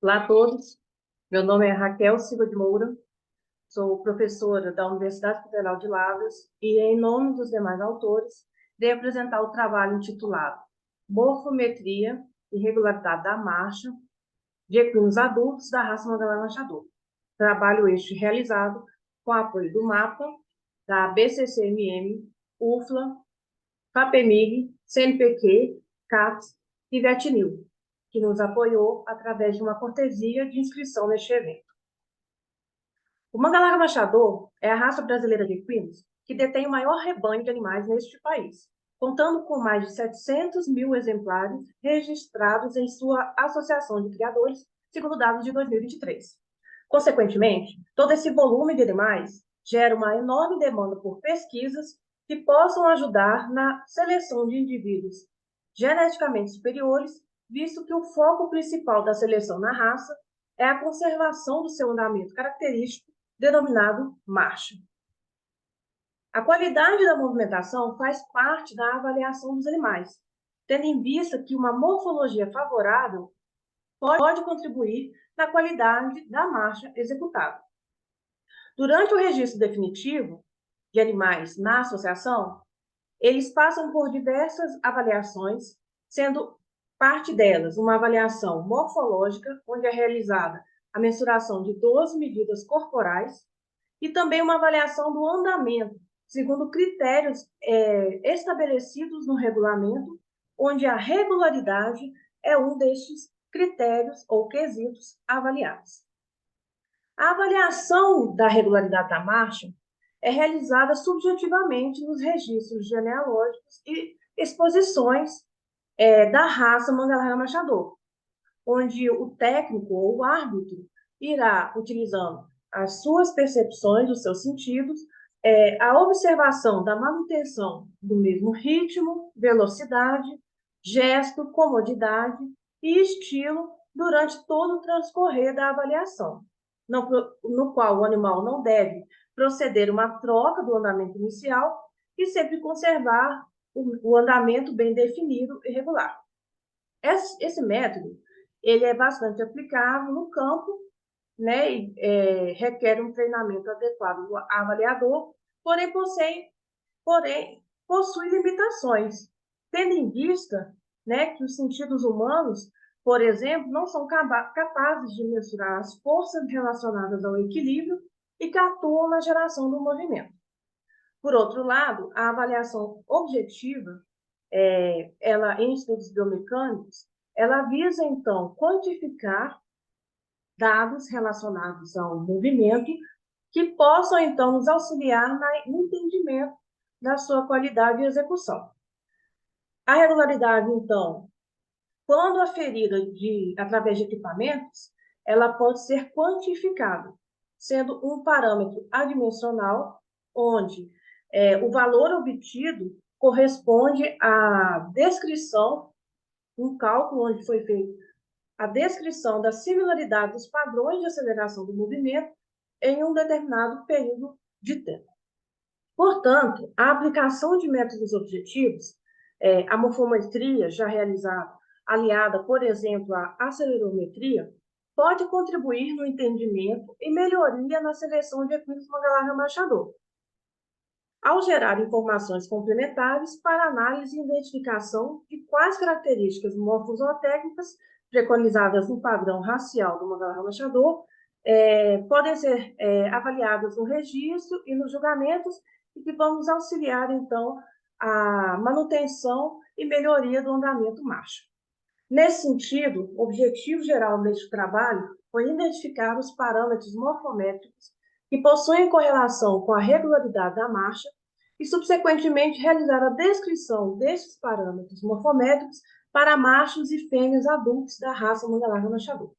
Olá a todos, meu nome é Raquel Silva de Moura, sou professora da Universidade Federal de Lavras e, em nome dos demais autores, irei apresentar o trabalho intitulado Morfometria e Regularidade da Marcha de Equinos Adultos da Raça Mangalá-Machador. Trabalho este realizado com apoio do MAPA, da BCCMM, UFLA, FAPEMIG, CNPq, CAPES e VETNIL, que nos apoiou através de uma cortesia de inscrição neste evento. O Mangalá Machador é a raça brasileira de equinos que detém o maior rebanho de animais neste país, contando com mais de 700 mil exemplares registrados em sua associação de criadores, segundo dados de 2023. Consequentemente, todo esse volume de animais gera uma enorme demanda por pesquisas que possam ajudar na seleção de indivíduos geneticamente superiores, visto que o foco principal da seleção na raça é a conservação do seu andamento característico, denominado marcha. A qualidade da movimentação faz parte da avaliação dos animais, tendo em vista que uma morfologia favorável pode contribuir na qualidade da marcha executada. Durante o registro definitivo de animais na associação, eles passam por diversas avaliações, sendo parte delas uma avaliação morfológica, onde é realizada a mensuração de 12 medidas corporais, e também uma avaliação do andamento, segundo critérios estabelecidos no regulamento, onde a regularidade é um destes critérios ou quesitos avaliados. A avaliação da regularidade da marcha é realizada subjetivamente nos registros genealógicos e exposições da raça Mangalá Machador, onde o técnico ou o árbitro irá, utilizando as suas percepções, os seus sentidos, a observação da manutenção do mesmo ritmo, velocidade, gesto, comodidade e estilo durante todo o transcorrer da avaliação, no qual o animal não deve proceder uma troca do andamento inicial e sempre conservar o andamento bem definido e regular. Esse método ele é bastante aplicável no campo, né, e requer um treinamento adequado do avaliador, porém possui limitações, tendo em vista, né, que os sentidos humanos, por exemplo, não são capazes de mensurar as forças relacionadas ao equilíbrio e que atuam na geração do movimento. Por outro lado, a avaliação objetiva, ela em estudos biomecânicos, ela visa, então, quantificar dados relacionados ao movimento que possam, então, nos auxiliar no entendimento da sua qualidade e execução. A regularidade, então, quando aferida através de equipamentos, ela pode ser quantificada, sendo um parâmetro adimensional, onde o valor obtido corresponde à descrição, um cálculo onde foi feito a descrição da similaridade dos padrões de aceleração do movimento em um determinado período de tempo. Portanto, a aplicação de métodos objetivos, a morfometria já realizada, aliada, por exemplo, à acelerometria, pode contribuir no entendimento e melhoria na seleção de equinos Mangalá Machador, ao gerar informações complementares para análise e identificação de quais características morfozootécnicas preconizadas no padrão racial do Mangalá Machador podem ser avaliadas no registro e nos julgamentos e que vão nos auxiliar, então, a manutenção e melhoria do andamento marcha. Nesse sentido, o objetivo geral deste trabalho foi identificar os parâmetros morfométricos que possuem correlação com a regularidade da marcha e, subsequentemente, realizar a descrição destes parâmetros morfométricos para machos e fêmeas adultos da raça Mangalá Machador.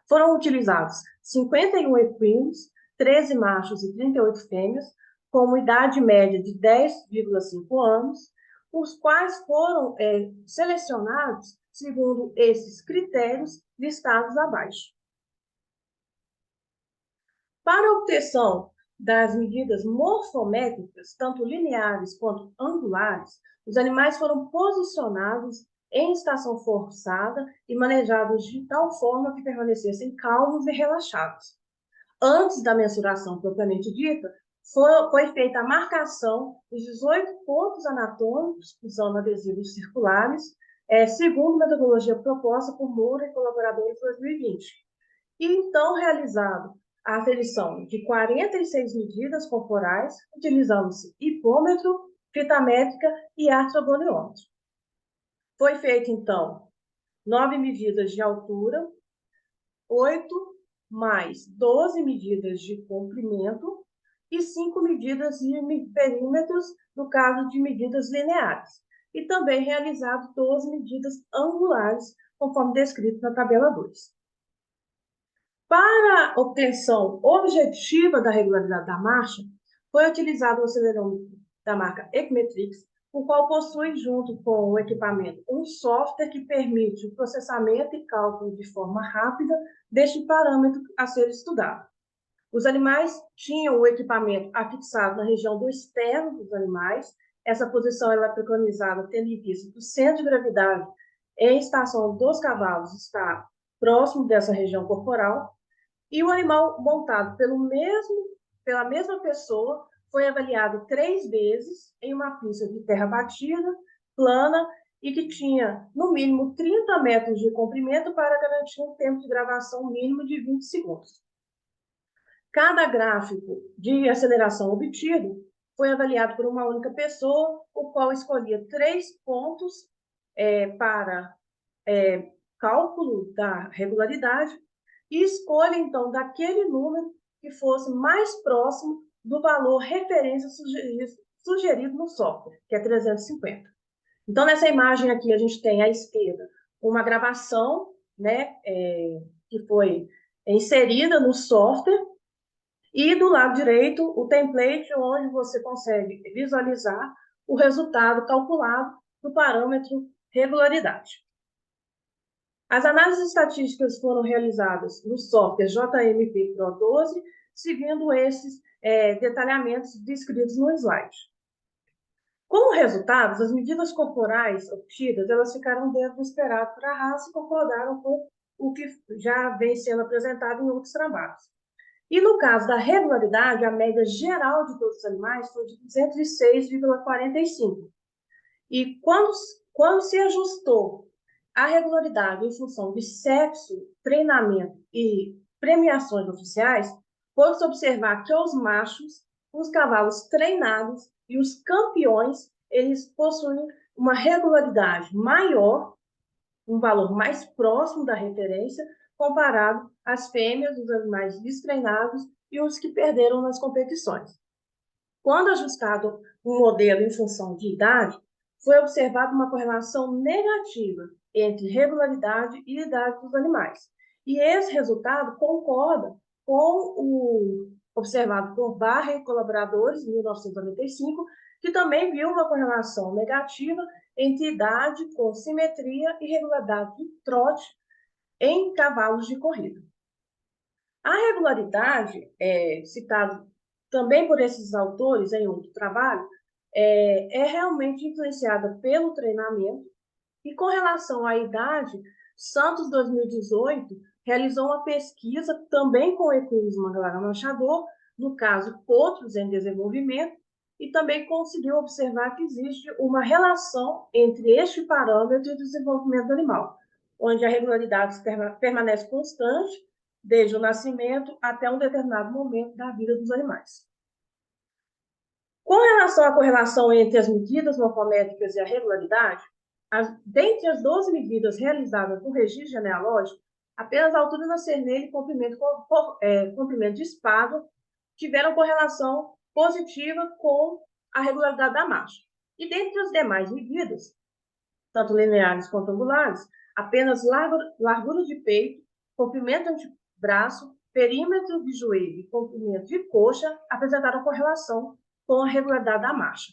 Foram utilizados 51 equinos, 13 machos e 38 fêmeas, com uma idade média de 10,5 anos, os quais foram selecionados segundo esses critérios listados abaixo. Para a obtenção das medidas morfométricas, tanto lineares quanto angulares, os animais foram posicionados em estação forçada e manejados de tal forma que permanecessem calmos e relaxados. Antes da mensuração propriamente dita, foi feita a marcação dos 18 pontos anatômicos, usando adesivos circulares, segundo a metodologia proposta por Moura e colaboradores em 2020. E então realizado a aferição de 46 medidas corporais, utilizando-se hipômetro, fita métrica e artrogoniômetro. Foi feito, então, 9 medidas de altura, 8 mais 12 medidas de comprimento e 5 medidas de perímetros, no caso de medidas lineares. E também realizado 12 medidas angulares, conforme descrito na tabela 2. Para a obtenção objetiva da regularidade da marcha, foi utilizado o acelerômetro da marca Ecometrix, o qual possui, junto com o equipamento, um software que permite o processamento e cálculo de forma rápida deste parâmetro a ser estudado. Os animais tinham o equipamento afixado na região do externo dos animais. Essa posição ela é preconizada tendo em vista que o centro de gravidade em estação dos cavalos está próximo dessa região corporal, e o animal montado pela mesma pessoa foi avaliado 3 vezes em uma pista de terra batida, plana, e que tinha, no mínimo, 30 metros de comprimento para garantir um tempo de gravação mínimo de 20 segundos. Cada gráfico de aceleração obtido foi avaliado por uma única pessoa, o qual escolhia 3 pontos para cálculo da regularidade, e escolha, então, daquele número que fosse mais próximo do valor referência sugerido no software, que é 350. Então, nessa imagem aqui, a gente tem à esquerda uma gravação, né, que foi inserida no software, e do lado direito, o template, onde você consegue visualizar o resultado calculado do parâmetro regularidade. As análises estatísticas foram realizadas no software JMP Pro 12, seguindo esses detalhamentos descritos no slide. Como resultados, as medidas corporais obtidas, elas ficaram dentro do esperado para a raça e concordaram com o que já vem sendo apresentado em outros trabalhos. E no caso da regularidade, a média geral de todos os animais foi de 206,45. E quando se ajustou a regularidade em função de sexo, treinamento e premiações oficiais, pode-se observar que os machos, os cavalos treinados e os campeões, eles possuem uma regularidade maior, um valor mais próximo da referência, comparado às fêmeas, os animais destreinados e os que perderam nas competições. Quando ajustado um modelo em função de idade, foi observada uma correlação negativa entre regularidade e idade dos animais. E esse resultado concorda com o observado por Barra e colaboradores em 1995, que também viu uma correlação negativa entre idade com simetria e regularidade de trote em cavalos de corrida. A regularidade, citada também por esses autores em outro trabalho, é realmente influenciada pelo treinamento. E com relação à idade, Santos 2018 realizou uma pesquisa também com equinos Mangalara Manchador, no caso potros em desenvolvimento, e também conseguiu observar que existe uma relação entre este parâmetro e o desenvolvimento do animal, onde a regularidade permanece constante desde o nascimento até um determinado momento da vida dos animais. Com relação à correlação entre as medidas morfométricas e a regularidade, dentre as 12 medidas realizadas no registro genealógico, apenas a altura da cernelha e comprimento de espádua tiveram correlação positiva com a regularidade da marcha. E dentre as demais medidas, tanto lineares quanto angulares, apenas largura de peito, comprimento de braço, perímetro de joelho e comprimento de coxa apresentaram correlação com a regularidade da marcha.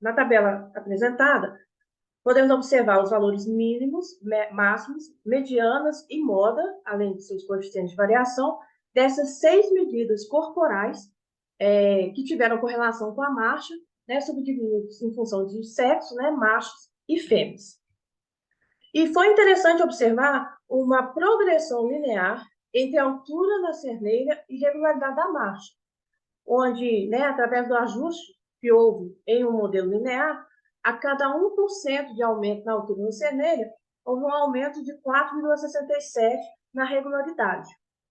Na tabela apresentada, podemos observar os valores mínimos, máximos, medianas e moda, além de seus coeficientes de variação, dessas 6 medidas corporais que tiveram correlação com a marcha, né, subdivididos em função de sexo, né, machos e fêmeas. E foi interessante observar uma progressão linear entre a altura da cerneira e regularidade da marcha, onde, né, através do ajuste que houve em um modelo linear, a cada 1% de aumento na altura da cerneira, houve um aumento de 4,67 na regularidade.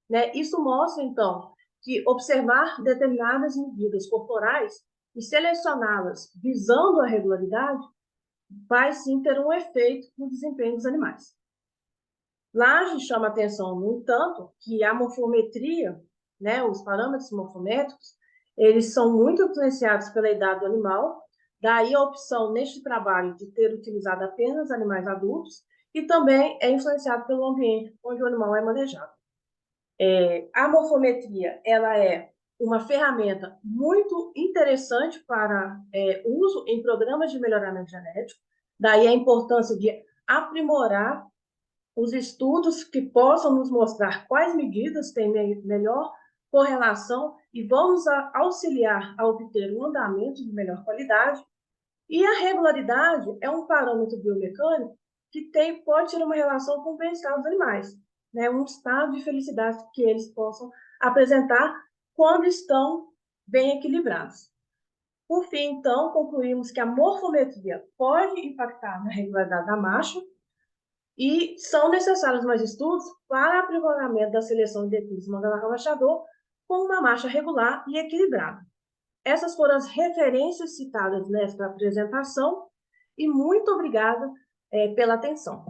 Né? Isso mostra, então, que observar determinadas medidas corporais e selecioná-las visando a regularidade vai sim ter um efeito no desempenho dos animais. Laje chama a atenção, no entanto, que a morfometria, né, os parâmetros morfométricos, eles são muito influenciados pela idade do animal, daí a opção neste trabalho de ter utilizado apenas animais adultos, e também é influenciado pelo ambiente onde o animal é manejado. A morfometria, ela é uma ferramenta muito interessante para uso em programas de melhoramento genético, daí a importância de aprimorar os estudos que possam nos mostrar quais medidas têm melhor correlação e vão nos auxiliar a obter um andamento de melhor qualidade. E a regularidade é um parâmetro biomecânico que pode ter uma relação com o bem-estar dos animais, né? Um estado de felicidade que eles possam apresentar quando estão bem equilibrados. Por fim, então, concluímos que a morfometria pode impactar na regularidade da marcha, e são necessários mais estudos para aprimoramento da seleção de equipes mangalá-machador com uma marcha regular e equilibrada. Essas foram as referências citadas nesta apresentação e muito obrigada pela atenção.